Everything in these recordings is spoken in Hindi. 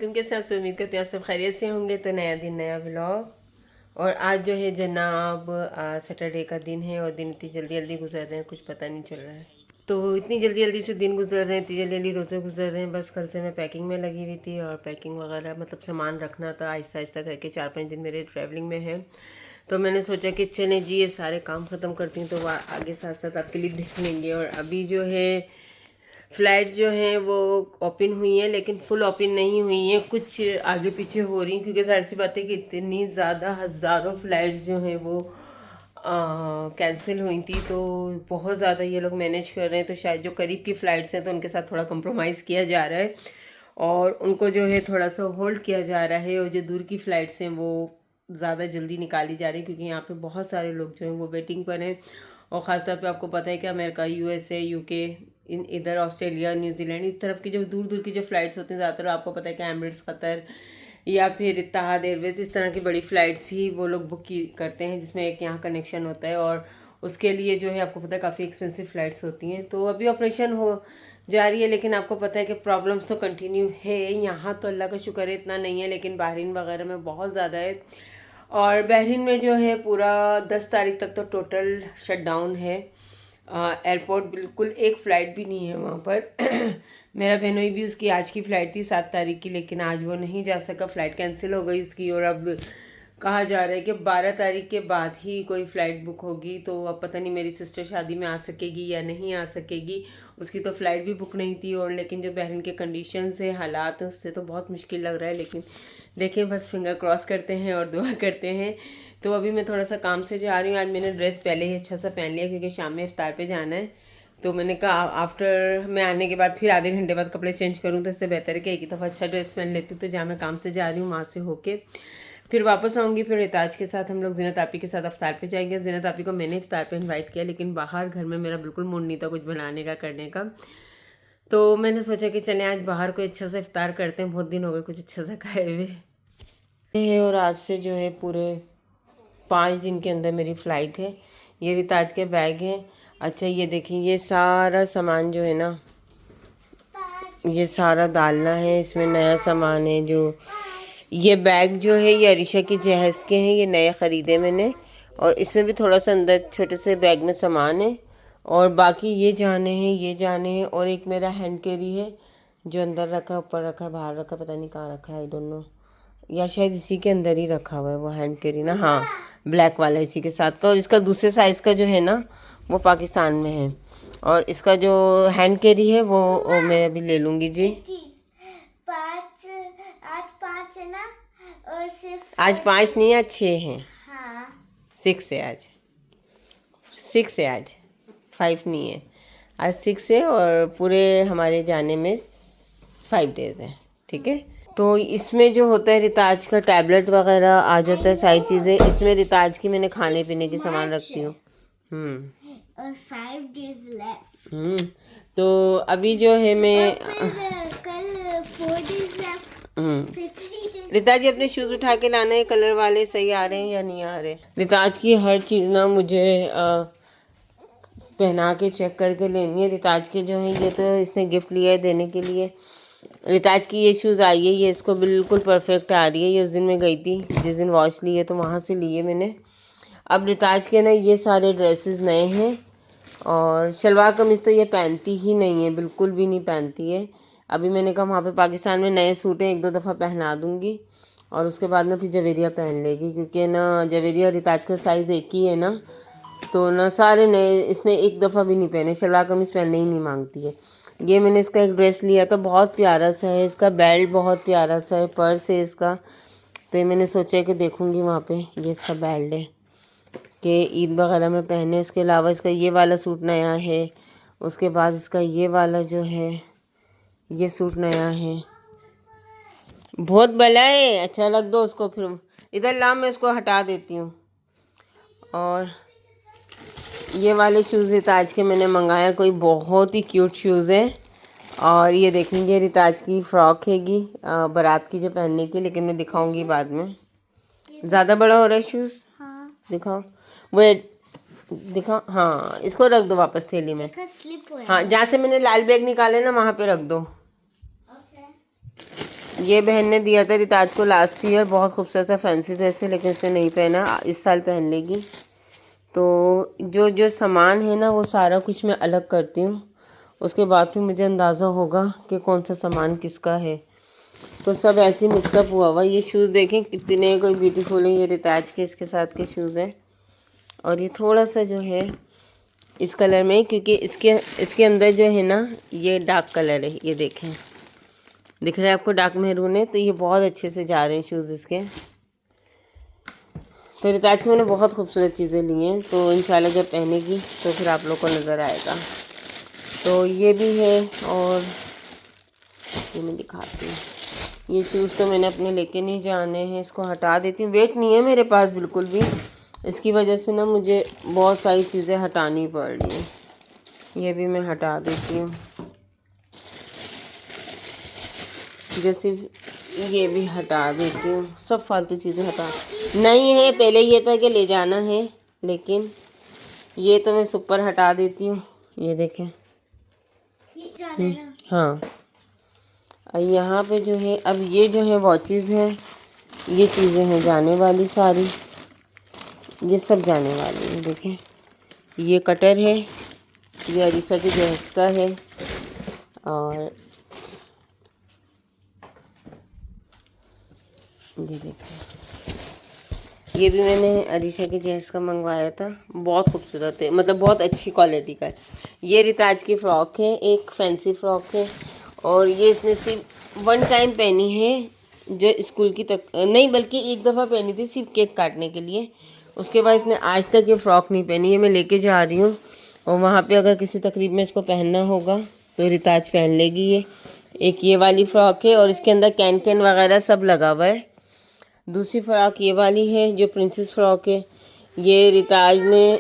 वालेकुम, कैसे आप सब? उम्मीद करते हैं आप सब खैरियत से होंगे। तो नया दिन नया व्लॉग। और आज जो है जनाब सैटरडे का दिन है और दिन इतनी जल्दी जल्दी गुजर रहे हैं, कुछ पता नहीं चल रहा है। तो इतनी जल्दी जल्दी से दिन गुजर रहे हैं, इतनी जल्दी जल्दी रोज़े गुजर रहे हैं। बस कल से मैं पैकिंग में लगी हुई थी और पैकिंग वगैरह मतलब सामान रखना था आहिस्ता आहिस्ता करके। 4-5 दिन मेरे ट्रैवलिंग में है, तो मैंने सोचा कि चलें जी ये सारे काम ख़त्म करती हूँ, तो वो आगे साथ साथ आपके लिए देख लेंगे। और अभी जो है फ्लाइट जो हैं वो ओपन हुई हैं, लेकिन फुल ओपन नहीं हुई हैं, कुछ आगे पीछे हो रही हैं, क्योंकि जाहिर सी बात है कि इतनी ज़्यादा हज़ारों फ्लाइट्स जो हैं वो कैंसिल हुई थी। तो बहुत ज़्यादा ये लोग मैनेज कर रहे हैं। तो शायद जो करीब की फ़्लाइट्स हैं तो उनके साथ थोड़ा कंप्रोमाइज़ किया जा रहा है और उनको जो है थोड़ा सा होल्ड किया जा रहा है। और जो दूर की फ़्लाइट्स हैं वो ज़्यादा जल्दी निकाली जा रही है, क्योंकि यहाँ पे बहुत सारे लोग जो हैं वो वेटिंग पर हैं। और ख़ासतौर पे आपको पता है कि अमेरिका, यूएसए, यूके, इधर ऑस्ट्रेलिया, न्यूजीलैंड, इस तरफ की जो दूर दूर की जो फ़्लाइट्स होती हैं, ज़्यादातर आपको पता है कि एमिरेट्स, कतर या फिर इत्तेहाद एयरवेज, इस तरह की बड़ी फ़्लाइट्स ही वो लोग बुक करते हैं, जिसमें एक यहाँ कनेक्शन होता है और उसके लिए जो है आपको पता है काफ़ी एक्सपेंसिव फ़्लाइट्स होती हैं। तो अभी ऑपरेशन हो जा रही है, लेकिन आपको पता है कि प्रॉब्लम्स तो कंटिन्यू है। यहाँ तो अल्लाह का शुक्र है इतना नहीं है, लेकिन बहरीन वगैरह में बहुत ज़्यादा है। और बहरीन में जो है पूरा 10 तारीख तक तो टोटल शट डाउन है। एयरपोर्ट बिल्कुल एक फ़्लाइट भी नहीं है वहाँ पर। मेरा बहनोई भी उसकी आज की फ़्लाइट थी 7 तारीख की, लेकिन आज वो नहीं जा सका, फ़्लाइट कैंसिल हो गई उसकी। और अब कहा जा रहा है कि 12 तारीख के बाद ही कोई फ़्लाइट बुक होगी। तो अब पता नहीं मेरी सिस्टर शादी में आ सकेगी या नहीं आ सकेगी। उसकी तो फ़्लाइट भी बुक नहीं थी। और लेकिन जो बहरीन के कंडीशंस है, हालात हैं, उससे तो बहुत मुश्किल लग रहा है। लेकिन देखें, बस फिंगर क्रॉस करते हैं और दुआ करते हैं। तो अभी मैं थोड़ा सा काम से जा रही हूँ। आज मैंने ड्रेस पहले ही अच्छा सा पहन लिया, क्योंकि शाम में इफ्तार पे जाना है। तो मैंने कहा आफ्टर मैं आने के बाद फिर आधे घंटे बाद कपड़े चेंज करूँ, तो इससे बेहतर है कि एक ही दफ़ा अच्छा ड्रेस पहन लेती हूँ। तो जहाँ मैं काम से जा रही हूँ वहाँ से होके फिर वापस आऊँगी। फिर रिताज के साथ हम लोग ज़ीनत आपी के साथ इफ्तार पे जाएंगे। ज़ीनत आपी को मैंने इफ्तार पे इनवाइट किया, लेकिन बाहर घर में मेरा बिल्कुल मूड नहीं था कुछ बनाने का, करने का। तो मैंने सोचा कि चलें आज बाहर कोई अच्छा सा इफ्तार करते हैं, बहुत दिन हो गए कुछ अच्छा सा खाए हुए। और आज से जो है पूरे 5 दिन के अंदर मेरी फ़्लाइट है। ये रिताज के बैग हैं। अच्छा ये देखिए, ये सारा सामान जो है ना, ये सारा डालना है। इसमें नया सामान है। जो ये बैग जो है ये अरीशा की जहेज़ के हैं, ये नए ख़रीदे मैंने। और इसमें भी थोड़ा सा अंदर छोटे से बैग में सामान है। और बाकी ये जाने हैं, ये जाने हैं। और एक मेरा हैंड कैरी है जो अंदर रखा, ऊपर रखा, बाहर रखा, पता नहीं कहाँ रखा है, आई डोंट नो, या शायद इसी के अंदर ही रखा हुआ है वो हैंड कैरी ना। हाँ, ब्लैक वाला इसी के साथ का। और इसका दूसरे साइज़ का जो है ना वो पाकिस्तान में है। और इसका जो हैंड कैरी है वो मैं अभी ले लूँगी जी। आज 5 है ना, और सिर्फ आज 5 नहीं, आज 6 हैं। हाँ 6 है आज, 6 है आज, 5 नहीं है। आज 6 है और पूरे हमारे जाने में 5 डेज़ हैं, ठीक है। तो इसमें जो होता है रिताज का टैबलेट वगैरह आ जाता है, सारी चीज़ें इसमें रिताज की मैंने खाने पीने की सामान रखती हूँ। और 5 डेज लेफ्ट। तो अभी जो है मैं कल 4 डेज लेफ्ट। रिताज जी अपने शूज़ उठा के लाना है, कलर वाले सही आ रहे हैं या नहीं आ रहे। रिताज की हर चीज़ ना मुझे पहना के चेक करके लेनी है। रिताज के जो है ये तो इसने गिफ्ट लिया है देने के लिए। रिताज की ये शूज़ आई है, ये इसको बिल्कुल परफेक्ट आ रही है। ये उस दिन मैं गई थी जिस दिन वॉश ली है, तो वहाँ से लिए मैंने। अब रिताज के ना ये सारे ड्रेसेस नए हैं। और शलवार कमीज़ तो ये पहनती ही नहीं है, बिल्कुल भी नहीं पहनती है। अभी मैंने कहा वहाँ पे पाकिस्तान में नए सूट हैं, 1-2 दफ़ा पहना दूँगी और उसके बाद ना फिर जवेरिया पहन लेगी, क्योंकि ना जवेरिया रिताज का साइज़ एक ही है ना। तो ना सारे नए, इसने एक दफ़ा भी नहीं पहने, शलवार कमीज़ पहनने ही नहीं मांगती है। ये मैंने इसका एक ड्रेस लिया था, बहुत प्यारा सा है। इसका बेल्ट बहुत प्यारा सा है, पर्स है इसका। तो ये मैंने सोचा कि देखूँगी वहाँ पे। ये इसका बेल्ट है कि ईद वगैरह में पहने। इसके अलावा इसका ये वाला सूट नया है। उसके बाद इसका ये वाला जो है ये सूट नया है। बहुत बड़ा है, अच्छा रख दो उसको, फिर इधर ला, मैं इसको हटा देती हूँ। और ये वाले शूज़ रिताज के मैंने मंगाया, कोई बहुत ही क्यूट शूज़ है। और ये देखेंगे रिताज की फ़्रॉक हैगी बारात की जो पहनने की, लेकिन मैं दिखाऊंगी बाद में। ज़्यादा बड़ा हो रहा है शूज़। हाँ दिखाओ, वो दिखाओ। हाँ इसको रख दो वापस थैली में। हाँ जहाँ से मैंने लाल बैग निकाले ना वहाँ पे रख दो। ये बहन ने दिया था रिताज को लास्ट ईयर, बहुत खूबसूरत सा फैंसी ड्रेस है, लेकिन इसने नहीं पहना, इस साल पहन लेगी। तो जो जो सामान है ना वो सारा कुछ मैं अलग करती हूँ, उसके बाद फिर मुझे अंदाज़ा होगा कि कौन सा सामान किसका है। तो सब ऐसे मिक्सअप हुआ। ये शूज़ देखें कितने कोई ब्यूटीफुल हैं, ये रिताज के इसके साथ के शूज़ हैं। और ये थोड़ा सा जो है इस कलर में, क्योंकि इसके अंदर जो है ना ये डार्क कलर है, ये देखें दिख रहा है आपको, डार्क मेहरून है। तो ये बहुत अच्छे से जा रहे हैं शूज़ इसके। तो रिताज की मैंने बहुत खूबसूरत चीज़ें ली हैं, तो इंशाल्लाह जब पहनेगी तो फिर आप लोग को नज़र आएगा। तो ये भी है, और ये मैं दिखाती हूँ। ये शूज़ तो मैंने अपने लेके नहीं जाने हैं, इसको हटा देती हूँ। वेट नहीं है मेरे पास बिल्कुल भी, इसकी वजह से ना मुझे बहुत सारी चीज़ें हटानी पड़ रही हैं। ये भी मैं हटा देती हूँ, जैसे ये भी हटा देती हूँ, सब फालतू चीज़ें हटा नहीं है। पहले ये था कि ले जाना है, लेकिन ये तो मैं सुपर हटा देती हूँ। ये देखें, हाँ। और यहाँ पे जो है, अब ये जो है वॉचेस हैं, ये चीज़ें हैं जाने वाली सारी, ये सब जाने वाली है। देखें ये कटर है, ये अरीसा की जहेज का है, और ये देखें ये भी मैंने अरीसा के जहेज का मंगवाया था, बहुत खूबसूरत है, मतलब बहुत अच्छी क्वालिटी का है। ये रिताज की फ़्रॉक है, एक फैंसी फ़्रॉक है, और ये इसने सिर्फ वन टाइम पहनी है, जो स्कूल की तक नहीं बल्कि एक दफ़ा पहनी थी सिर्फ केक काटने के लिए। उसके बाद इसने आज तक ये फ़्रॉक नहीं पहनी है। मैं लेके जा रही हूँ, और वहाँ पे अगर किसी तकरीब में इसको पहनना होगा तो रिताज पहन लेगी। ये एक ये वाली फ़्रॉक है, और इसके अंदर कैन कैन वगैरह सब लगा हुआ है। दूसरी फ़्रॉक ये वाली है जो प्रिंसेस फ़्रॉक है, ये रिताज ने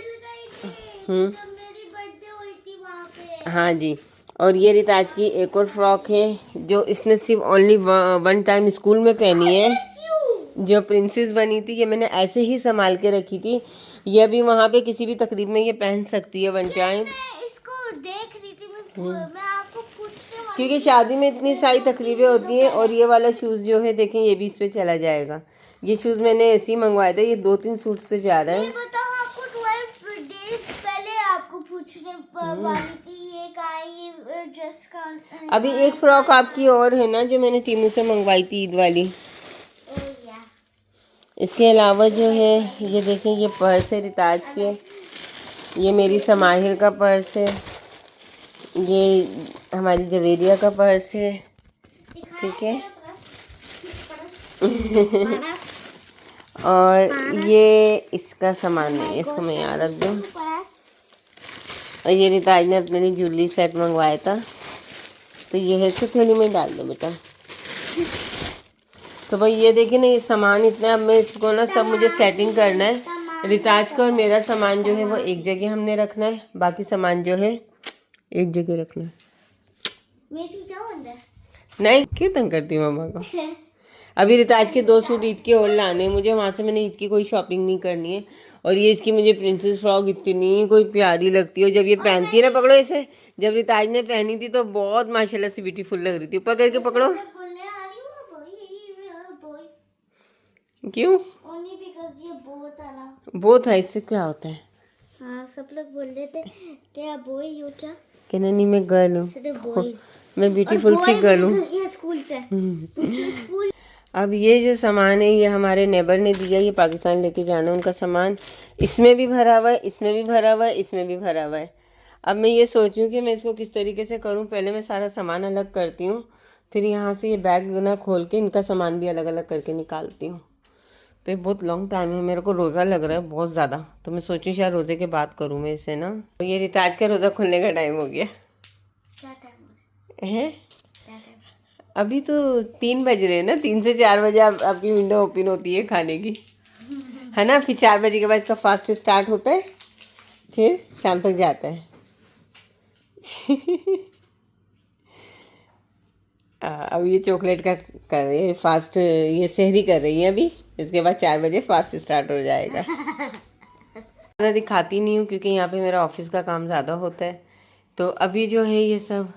हाँ जी। और ये रिताज की एक और फ़्रॉक है जो इसने सिर्फ ओनली वन टाइम स्कूल में पहनी है, जो प्रिंसेस बनी थी। ये मैंने ऐसे ही संभाल के रखी थी, ये अभी वहाँ पे किसी भी तकरीब में ये पहन सकती है वन टाइम। इसको देख रही थी मैं आपको पूछने वाली, क्योंकि शादी में इतनी सारी तकरीबें होती हैं। और ये वाला शूज़ जो है देखें, ये भी इस पे चला जाएगा। ये शूज़ मैंने ऐसे ही मंगवाया था, ये 2-3 सूट्स पे जा रहा है। बताओ आपको 12 डेज पहले आपको पूछने वाली थी ये कहाँ है, ये ड्रेस का। अभी एक फ़्रॉक आपकी और है ना जो मैंने टीमू से मंगवाई थी ईद वाली। इसके अलावा जो है ये देखें, ये पर्स है रिताज के, ये मेरी समाहिर का पर्स है, ये हमारी जवेरिया का पर्स है, ठीक है। और ये इसका सामान नहीं है, इसको मैं यहाँ रख दूँ। और ये रिताज ने अपने लिए ज्वेलरी सेट मंगवाया था, तो ये है, इसको थैली में डाल दो बेटा। तो भाई ये देखिए ना, ये सामान इतना, अब मैं इसको ना सब मुझे सेटिंग करना है। रिताज का और मेरा सामान जो है वो एक जगह हमने रखना है, बाकी सामान जो है एक जगह रखना है। नहीं, क्यों तंग करती हूँ मामा को। अभी रिताज के 2 सूट ईद के और लाने हैं मुझे, वहाँ से मैंने ईद की कोई शॉपिंग नहीं करनी है। और ये इसकी मुझे प्रिंसेस फ्रॉक इतनी कोई प्यारी लगती है, जब ये पहनती है ना, पकड़ो इसे, जब रिताज ने पहनी थी तो बहुत माशाल्लाह से ब्यूटीफुल लग रही थी। ऊपर करके पकड़ो। क्यों? बहुत है, इससे क्या होता है? हाँ, सब लोग बोल रहे थे क्या बॉय हो क्या? कहना नहीं, मैं गर्ल हूँ, मैं ब्यूटीफुल सी गर्ल हूँ। स्कूल से स्कूल। अब ये जो सामान है ये हमारे नेबर ने दिया, ये पाकिस्तान लेके जाना है उनका सामान। इसमें भी भरा हुआ है, इसमें भी भरा हुआ है, इसमें भी भरा हुआ है। अब मैं ये सोच रही हूँ कि मैं इसको किस तरीके से करूँ। पहले मैं सारा सामान अलग करती हूँ, फिर यहाँ से ये बैग ना खोल के इनका सामान भी अलग अलग करके निकालती हूँ। तो ये बहुत लॉन्ग टाइम है, मेरे को रोज़ा लग रहा है बहुत ज़्यादा, तो मैं सोची शायद रोज़े के बाद करूँ मैं इसे ना। तो ये रिताज का रोज़ा खुलने का टाइम हो गया है। अभी तो 3 बज रहे हैं ना, 3 से 4 बजे आपकी विंडो ओपन होती है खाने की, है ना। फिर 4 बजे के बाद इसका फास्ट स्टार्ट होता है, फिर शाम तक जाता है। अब ये चॉकलेट का कर रही है फास्ट, ये सहरी कर रही है अभी, इसके बाद 4 बजे फास्ट स्टार्ट हो जाएगा। ज़्यादा दिखाती नहीं हूँ क्योंकि यहाँ पे मेरा ऑफिस का काम ज़्यादा होता है। तो अभी जो है ये सब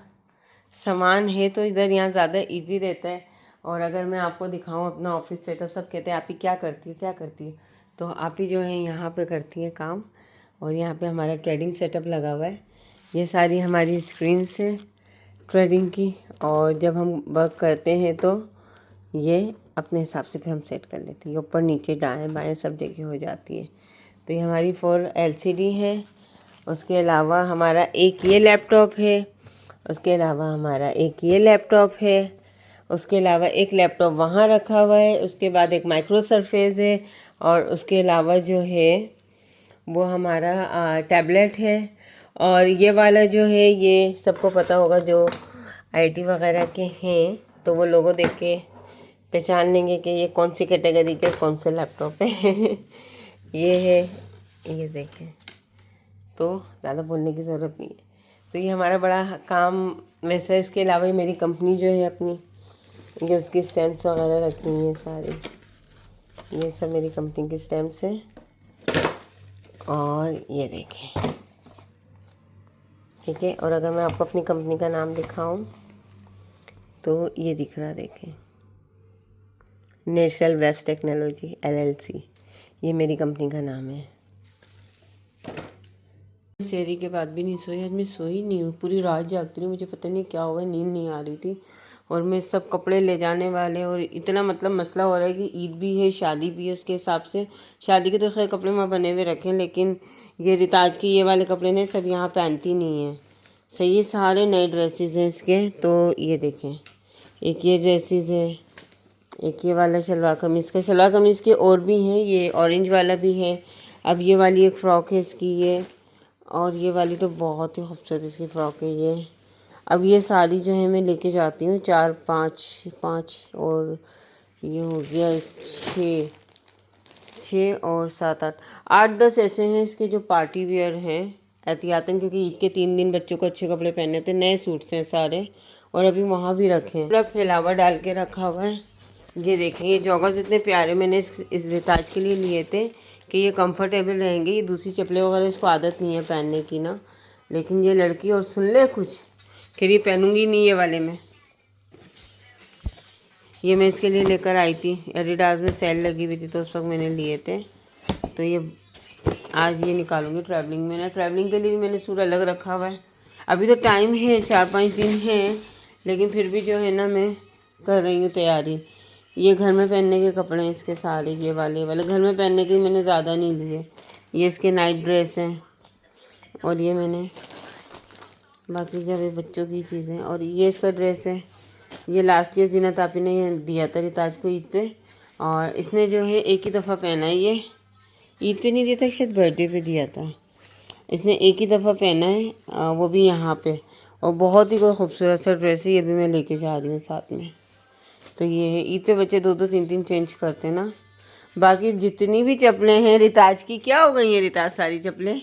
सामान है तो इधर यहाँ ज़्यादा इजी रहता है। और अगर मैं आपको दिखाऊं अपना ऑफिस सेटअप, सब कहते हैं आप ही क्या करती है क्या करती है, तो आप ही जो है यहाँ पे करती है काम। और यहाँ पे हमारा ट्रेडिंग सेटअप लगा हुआ है। ये सारी हमारी स्क्रीन्स है ट्रेडिंग की, और जब हम वर्क करते हैं तो ये अपने हिसाब से फिर हम सेट कर लेते हैं। ये ऊपर नीचे दाएँ बाएँ सब जगह हो जाती है। तो ये हमारी 4 LCD है। उसके अलावा हमारा एक ये लैपटॉप है, उसके अलावा हमारा एक ये लैपटॉप है, उसके अलावा एक लैपटॉप वहाँ रखा हुआ है, उसके बाद एक माइक्रो सरफेस है, और उसके अलावा जो है वो हमारा टैबलेट है। और ये वाला जो है ये सबको पता होगा जो IT वगैरह के हैं, तो वो लोगों देख के पहचान लेंगे कि ये कौन सी कैटेगरी के कौन से लैपटॉप है। ये है, ये देखें, तो ज़्यादा बोलने की ज़रूरत नहीं है। तो ये हमारा बड़ा काम वैसे। इसके अलावा ये मेरी कंपनी जो है अपनी, ये उसकी स्टैम्प्स वगैरह रखी हुई हैं सारी, ये सब मेरी कंपनी की स्टैम्प्स हैं। और ये देखें, ठीक है। और अगर मैं आपको अपनी कंपनी का नाम दिखाऊं तो ये दिख रहा, देखें, नेशनल वेब्स टेक्नोलॉजी LLC, ये मेरी कंपनी का नाम है। सेरी के बाद भी नहीं सोई, आज मैं सोई नहीं हूँ, पूरी रात जागती रही, मुझे पता नहीं क्या हुआ, नींद नहीं आ रही थी। और मैं सब कपड़े ले जाने वाले, और इतना मतलब मसला हो रहा है कि ईद भी है, शादी भी है, उसके हिसाब से शादी के तो खैर कपड़े वहाँ बने हुए रखे हैं, लेकिन ये रिताज के ये वाले कपड़े ने सब यहाँ पहनती नहीं है। सही है, सारे नए ड्रेसेस हैं इसके। तो ये देखें, एक ये ड्रेसेस है, एक ये वाला शलवार कमीज़ का, शलवार कमीज़ के और भी हैं, ये ऑरेंज वाला भी है। अब ये वाली एक फ़्रॉक है इसकी ये, और ये वाली तो बहुत ही खूबसूरत इसकी फ़्रॉक है ये। अब ये सारी जो है मैं लेके जाती हूँ, 4 5 और ये हो गया 6 और 7 8 10 ऐसे हैं इसके जो पार्टी वेयर हैं एहतियातन, क्योंकि ईद के 3 दिन बच्चों को अच्छे कपड़े पहनने होते हैं। नए सूट्स हैं सारे, और अभी वहाँ भी रखे हैं, पूरा फैलावा डाल के रखा हुआ है। ये देखें, ये जॉगर्स इतने प्यारे मैंने इस रिताज के लिए लिए थे कि ये कंफर्टेबल रहेंगे। ये दूसरी चप्पलें वगैरह इसको आदत नहीं है पहनने की ना, लेकिन ये लड़की और सुन ले कुछ, फिर ये पहनूंगी नहीं ये वाले में। ये मैं इसके लिए लेकर आई थी, एडिडास में सेल लगी हुई थी तो उस वक्त मैंने लिए थे। तो ये आज ये निकालूंगी ट्रैवलिंग में ना, ट्रैवलिंग के लिए भी मैंने सूट अलग रखा हुआ है। अभी तो टाइम है, 4-5 दिन है, लेकिन फिर भी जो है ना मैं कर रही हूँ तैयारी। ये घर में पहनने के कपड़े हैं इसके सारे, ये वाले घर में पहनने के मैंने ज़्यादा नहीं लिए। ये इसके नाइट ड्रेस हैं, और ये मैंने बाकी जब ये बच्चों की चीज़ें, और ये इसका ड्रेस है। ये लास्ट ईयर जीनत आपी ने दिया था रिताज को ईद पे, और इसने जो है एक ही दफ़ा पहना है। ये ईद पे नहीं दिया था, शायद बर्थडे पे दिया था। इसने एक ही दफ़ा पहना है, वो भी यहाँ पे, और बहुत ही कोई खूबसूरत सा ड्रेस है। ये भी मैं लेके जा रही हूँ साथ में। तो ये है, ईद पे बच्चे 2-2 3-3 चेंज करते हैं ना। बाकी जितनी भी चप्पलें हैं रिताज की, क्या हो गई है रिताज, सारी चप्पलें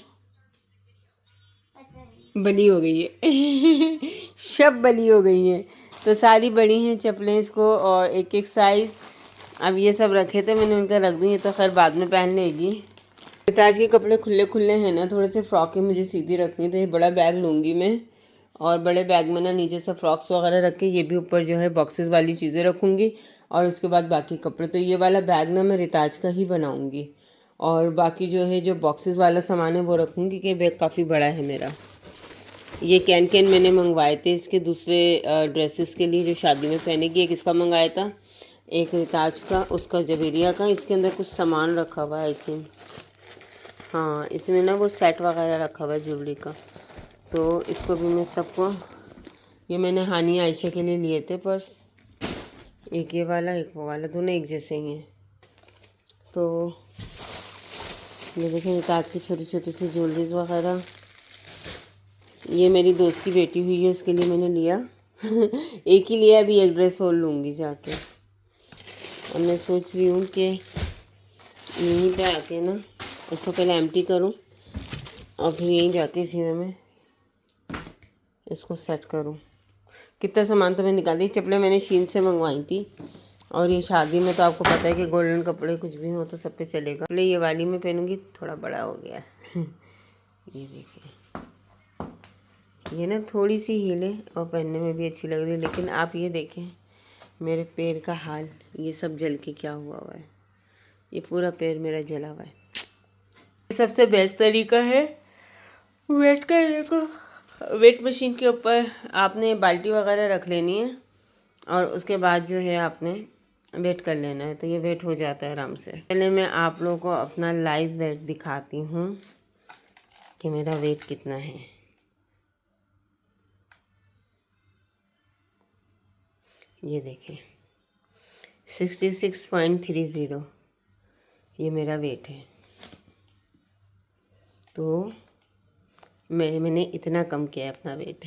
बली हो गई है। सब बली हो गई हैं, तो सारी बड़ी हैं चप्पलें इसको, और एक एक साइज़। अब ये सब रखे थे मैंने, उनका रख दूँ, ये तो खैर बाद में पहन लेगी। रिताज के कपड़े खुले खुले हैं ना, थोड़े से फ्रॉकें मुझे सीधी रखनी, तो ये बड़ा बैग लूँगी मैं, और बड़े बैग में ना नीचे से फ्रॉक्स वगैरह रख के, ये भी ऊपर जो है बॉक्सेस वाली चीज़ें रखूँगी, और उसके बाद बाकी कपड़े। तो ये वाला बैग ना मैं रिताज का ही बनाऊँगी, और बाकी जो है जो बॉक्सेस वाला सामान है वो रखूँगी, कि बैग काफ़ी बड़ा है मेरा। ये कैन मैंने मंगवाए थे इसके दूसरे ड्रेसेस के लिए जो शादी में पहनेगी। एक इसका मंगाया था, एक रिताज का, उसका जवेरिया का। इसके अंदर कुछ सामान रखा हुआ है आई थिंक, हाँ इसमें ना वो सेट वगैरह रखा हुआ है ज्वेलरी का। तो इसको भी मैं सबको, ये मैंने हानी आयशा के लिए लिए थे पर्स, एक ये वाला एक वो वाला, दोनों एक जैसे ही हैं। तो ये देखें रिताज की छोटी छोटी सी ज्वेलरीज वगैरह। ये मेरी दोस्त की बेटी हुई है, उसके लिए मैंने लिया। एक ही लिया, अभी एक ड्रेस और लूँगी जाके। अब मैं सोच रही हूँ कि यहीं पे आके ना इसको पहले एम्प्टी करूँ, और फिर यहीं जाके इसी में मैं इसको सेट करूँ। कितना सामान तो मैं निकाल दी। चप्पलें मैंने शीन से मंगवाई थी, और ये शादी में तो आपको पता है कि गोल्डन कपड़े कुछ भी हो तो सब पे चलेगा। पहले ये वाली मैं पहनूँगी, थोड़ा बड़ा हो गया। ये देखिए, ये ना थोड़ी सी हील है और पहनने में भी अच्छी लग रही है, लेकिन आप ये देखें मेरे पैर का हाल, ये सब जल के क्या हुआ है, ये पूरा पैर मेरा जला हुआ है। सबसे बेस्ट तरीका है वेट करने को। वेट मशीन के ऊपर आपने बाल्टी वगैरह रख लेनी है और उसके बाद जो है आपने वेट कर लेना है, तो ये वेट हो जाता है आराम से। पहले मैं आप लोगों को अपना लाइव वेट दिखाती हूँ कि मेरा वेट कितना है। ये देखिए 66.30 ये मेरा वेट है। तो मैंने इतना कम किया है अपना वेट